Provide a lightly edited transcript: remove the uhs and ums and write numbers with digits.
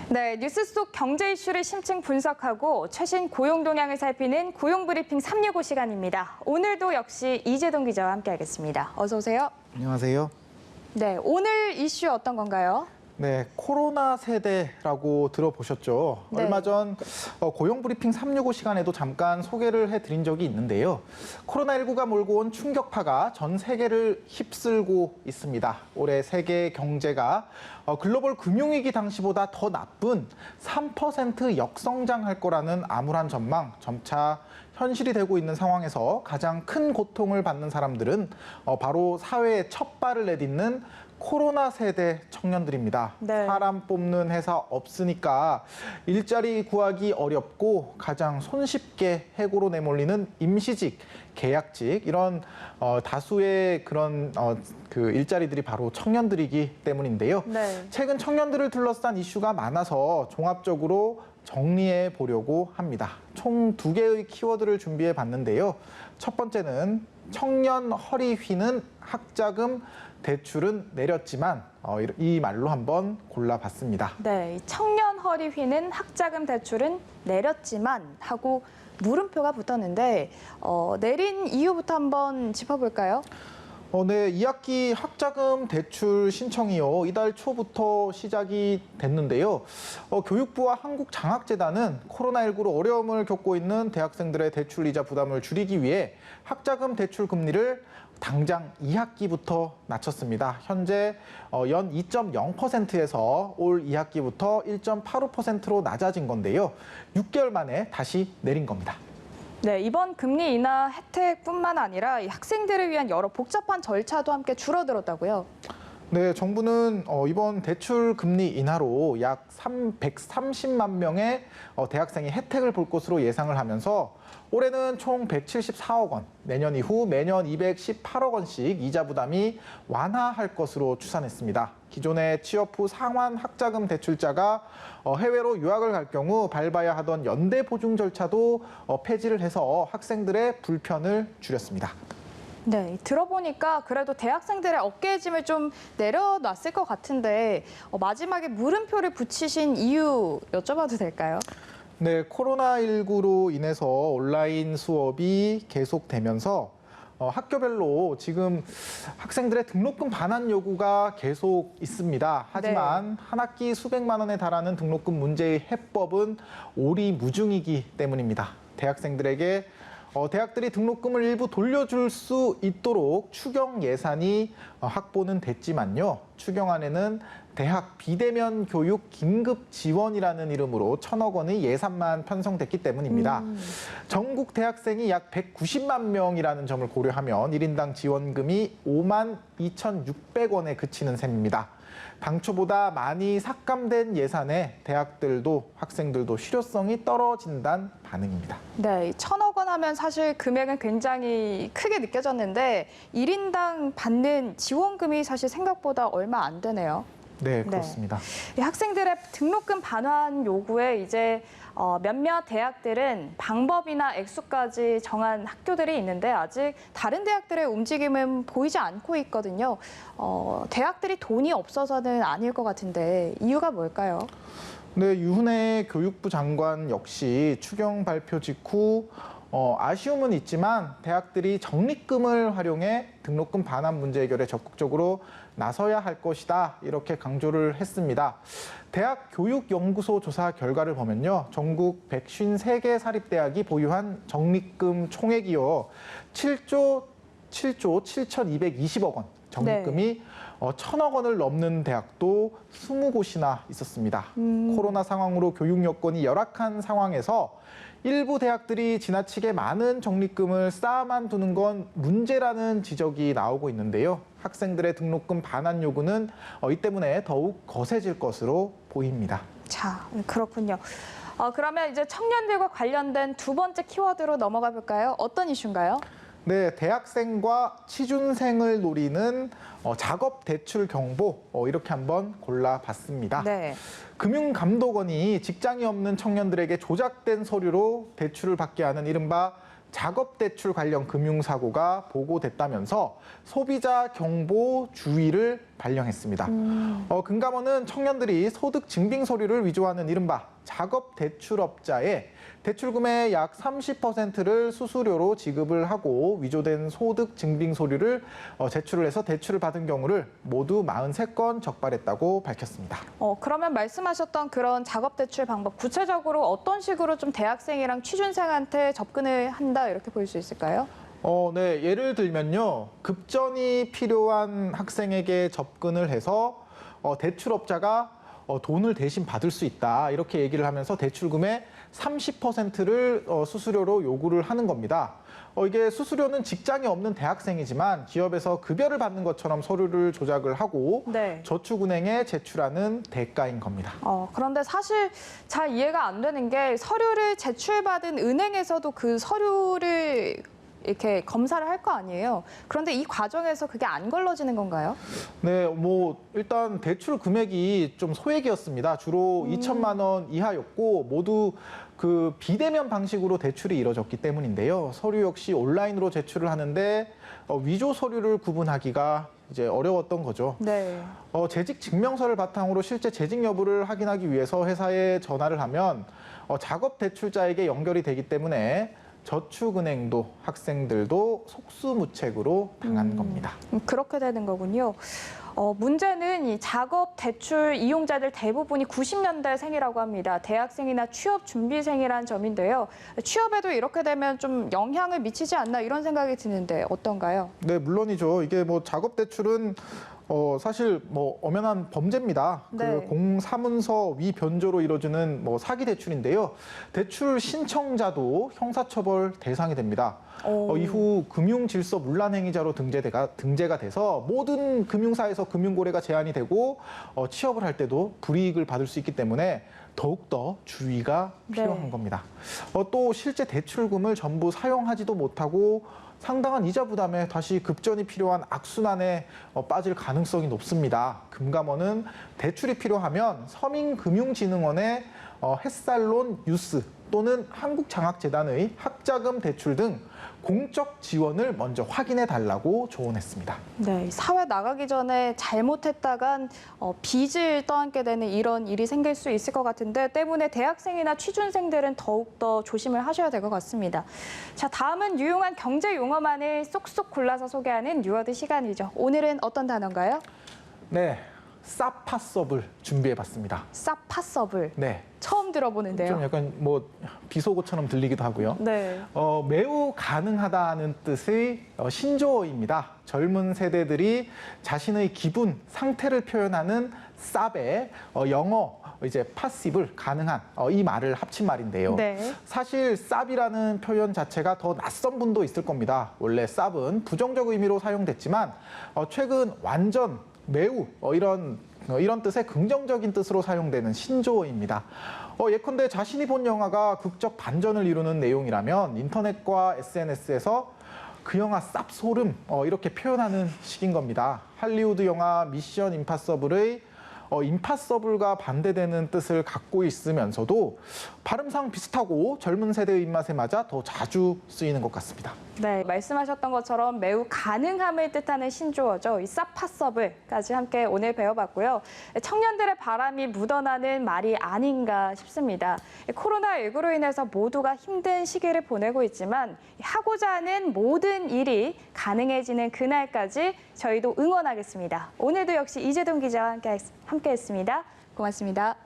네, 뉴스 속 경제 이슈를 심층 분석하고 최신 고용 동향을 살피는 고용브리핑 365 시간입니다. 오늘도 역시 이재동 기자와 함께하겠습니다. 어서 오세요. 안녕하세요. 네, 오늘 이슈 어떤 건가요? 네, 코로나 세대라고 들어보셨죠? 네. 얼마 전 고용브리핑 365 시간에도 잠깐 소개를 해드린 적이 있는데요. 코로나19가 몰고 온 충격파가 전 세계를 휩쓸고 있습니다. 올해 세계 경제가 글로벌 금융위기 당시보다 더 나쁜 3% 역성장할 거라는 암울한 전망, 점차 현실이 되고 있는 상황에서 가장 큰 고통을 받는 사람들은 바로 사회에 첫 발을 내딛는 코로나 세대 청년들입니다. 네. 사람 뽑는 회사 없으니까 일자리 구하기 어렵고 가장 손쉽게 해고로 내몰리는 임시직, 계약직 이런 다수의 그런 그 일자리들이 바로 청년들이기 때문인데요. 네. 최근 청년들을 둘러싼 이슈가 많아서 종합적으로 정리해 보려고 합니다. 총 2개의 키워드를 준비해 봤는데요. 첫 번째는 청년 허리 휘는 학자금 대출은 내렸지만 이 말로 한번 골라봤습니다. 네, 청년 허리 휘는 학자금 대출은 내렸지만 하고 물음표가 붙었는데 내린 이유부터 한번 짚어볼까요? 네, 2학기 학자금 대출 신청이요. 이달 초부터 시작이 됐는데요. 교육부와 한국장학재단은 코로나19로 어려움을 겪고 있는 대학생들의 대출 이자 부담을 줄이기 위해 학자금 대출 금리를 당장 2학기부터 낮췄습니다. 현재 연 2.0%에서 올 2학기부터 1.85%로 낮아진 건데요. 6개월 만에 다시 내린 겁니다. 네, 이번 금리 인하 혜택뿐만 아니라 이 학생들을 위한 여러 복잡한 절차도 함께 줄어들었다고요. 네, 정부는 이번 대출 금리 인하로 약 130만 명의 대학생이 혜택을 볼 것으로 예상을 하면서 올해는 총 174억 원, 내년 이후 매년 218억 원씩 이자 부담이 완화할 것으로 추산했습니다. 기존의 취업 후 상환 학자금 대출자가 해외로 유학을 갈 경우 밟아야 하던 연대 보증 절차도 폐지를 해서 학생들의 불편을 줄였습니다. 네, 들어보니까 그래도 대학생들의 어깨의 짐을 좀 내려놨을 것 같은데 마지막에 물음표를 붙이신 이유 여쭤봐도 될까요? 네, 코로나19로 인해서 온라인 수업이 계속되면서 학교별로 지금 학생들의 등록금 반환 요구가 계속 있습니다. 하지만 한 학기 수백만 원에 달하는 등록금 문제의 해법은 오리무중이기 때문입니다. 대학생들에게 대학들이 등록금을 일부 돌려줄 수 있도록 추경 예산이 확보는 됐지만요. 추경안에는 대학 비대면 교육 긴급 지원이라는 이름으로 1,000억 원의 예산만 편성됐기 때문입니다. 전국 대학생이 약 190만 명이라는 점을 고려하면 1인당 지원금이 5만 2,600원에 그치는 셈입니다. 당초보다 많이 삭감된 예산에 대학들도 학생들도 실효성이 떨어진다는 반응입니다. 네, 1,000억 원 하면 사실 금액은 굉장히 크게 느껴졌는데 1인당 받는 지원금이 사실 생각보다 얼마 안 되네요. 네, 그렇습니다. 이 학생들의 등록금 반환 요구에 이제 몇몇 대학들은 방법이나 액수까지 정한 학교들이 있는데 아직 다른 대학들의 움직임은 보이지 않고 있거든요. 대학들이 돈이 없어서는 아닐 것 같은데 이유가 뭘까요? 네, 유은혜 교육부 장관 역시 추경 발표 직후 아쉬움은 있지만 대학들이 적립금을 활용해 등록금 반환 문제 해결에 적극적으로 나서야 할 것이다 이렇게 강조를 했습니다. 대학교육연구소 조사 결과를 보면요. 전국 153개 사립대학이 보유한 적립금 총액이요. 7조 7,220억 원 적립금이 1,000억 원을 넘는 대학도 20곳이나 있었습니다. 코로나 상황으로 교육 여건이 열악한 상황에서 일부 대학들이 지나치게 많은 적립금을 쌓아만 두는 건 문제라는 지적이 나오고 있는데요. 학생들의 등록금 반환 요구는 이 때문에 더욱 거세질 것으로 보입니다. 자, 그렇군요. 그러면 이제 청년들과 관련된 두 번째 키워드로 넘어가 볼까요? 어떤 이슈인가요? 네, 대학생과 취준생을 노리는 작업 대출 경보 이렇게 한번 골라봤습니다. 네. 금융감독원이 직장이 없는 청년들에게 조작된 서류로 대출을 받게 하는 이른바 작업 대출 관련 금융사고가 보고됐다면서 소비자 경보 주의를 발령했습니다. 금감원은 청년들이 소득 증빙 서류를 위조하는 이른바 작업 대출업자의 대출금의 약 30%를 수수료로 지급을 하고 위조된 소득 증빙 서류를 제출을 해서 대출을 받은 경우를 모두 43건 적발했다고 밝혔습니다. 그러면 말씀하셨던 그런 작업 대출 방법, 구체적으로 어떤 식으로 좀 대학생이랑 취준생한테 접근을 한다 이렇게 볼 수 있을까요? 네. 예를 들면요. 급전이 필요한 학생에게 접근을 해서 대출업자가 돈을 대신 받을 수 있다. 이렇게 얘기를 하면서 대출금의 30%를 수수료로 요구를 하는 겁니다. 이게 수수료는 직장이 없는 대학생이지만 기업에서 급여를 받는 것처럼 서류를 조작을 하고 네. 저축은행에 제출하는 대가인 겁니다. 그런데 사실 잘 이해가 안 되는 게 서류를 제출받은 은행에서도 그 서류를 이렇게 검사를 할 거 아니에요. 그런데 이 과정에서 그게 안 걸러지는 건가요? 네, 일단 대출 금액이 좀 소액이었습니다. 주로 2천만 원 이하였고 모두 그 비대면 방식으로 대출이 이뤄졌기 때문인데요. 서류 역시 온라인으로 제출을 하는데 위조 서류를 구분하기가 이제 어려웠던 거죠. 네. 재직 증명서를 바탕으로 실제 재직 여부를 확인하기 위해서 회사에 전화를 하면 작업 대출자에게 연결이 되기 때문에 저축은행도 학생들도 속수무책으로 당한 겁니다. 그렇게 되는 거군요. 문제는 이 작업 대출 이용자들 대부분이 90년대생이라고 합니다. 대학생이나 취업 준비생이라는 점인데요. 취업에도 이렇게 되면 좀 영향을 미치지 않나 이런 생각이 드는데 어떤가요? 네, 물론이죠. 이게 작업 대출은 사실 엄연한 범죄입니다. 네. 그 공사문서 위변조로 이루어지는 사기 대출인데요. 대출 신청자도 형사처벌 대상이 됩니다. 이후 금융질서문란행위자로 등재가 돼서 모든 금융사에서 금융거래가 제한이 되고 취업을 할 때도 불이익을 받을 수 있기 때문에 더욱더 주의가 필요한 네. 겁니다. 또 실제 대출금을 전부 사용하지도 못하고 상당한 이자 부담에 다시 급전이 필요한 악순환에 빠질 가능성이 높습니다. 금감원은 대출이 필요하면 서민금융진흥원의 햇살론 뉴스 또는 한국장학재단의 학자금 대출 등 공적 지원을 먼저 확인해 달라고 조언했습니다. 네, 사회 나가기 전에 잘못했다간 빚을 떠안게 되는 이런 일이 생길 수 있을 것 같은데 때문에 대학생이나 취준생들은 더욱더 조심을 하셔야 될 것 같습니다. 자, 다음은 유용한 경제 용어만을 쏙쏙 골라서 소개하는 뉴워드 시간이죠. 오늘은 어떤 단어인가요? 네, 사파서블 준비해봤습니다. 사파서블. 네. 처음 들어보는데요. 좀 약간 비속어처럼 들리기도 하고요. 네. 매우 가능하다는 뜻의 신조어입니다. 젊은 세대들이 자신의 기분, 상태를 표현하는 쌉에 영어 이제 파시블 가능한 이 말을 합친 말인데요. 네. 사실 쌉이라는 표현 자체가 더 낯선 분도 있을 겁니다. 원래 쌉은 부정적 의미로 사용됐지만 최근 완전, 매우 이런 뜻의 긍정적인 뜻으로 사용되는 신조어입니다. 예컨대 자신이 본 영화가 극적 반전을 이루는 내용이라면 인터넷과 SNS에서 그 영화 쌉소름 이렇게 표현하는 식인 겁니다. 할리우드 영화 미션 임파서블의 임파서블과 반대되는 뜻을 갖고 있으면서도 발음상 비슷하고 젊은 세대의 입맛에 맞아 더 자주 쓰이는 것 같습니다. 네, 말씀하셨던 것처럼 매우 가능함을 뜻하는 신조어죠. 이 사파서블까지 함께 오늘 배워봤고요. 청년들의 바람이 묻어나는 말이 아닌가 싶습니다. 코로나19로 인해서 모두가 힘든 시기를 보내고 있지만 하고자 하는 모든 일이 가능해지는 그날까지 저희도 응원하겠습니다. 오늘도 역시 이재동 기자와 함께했습니다. 고맙습니다.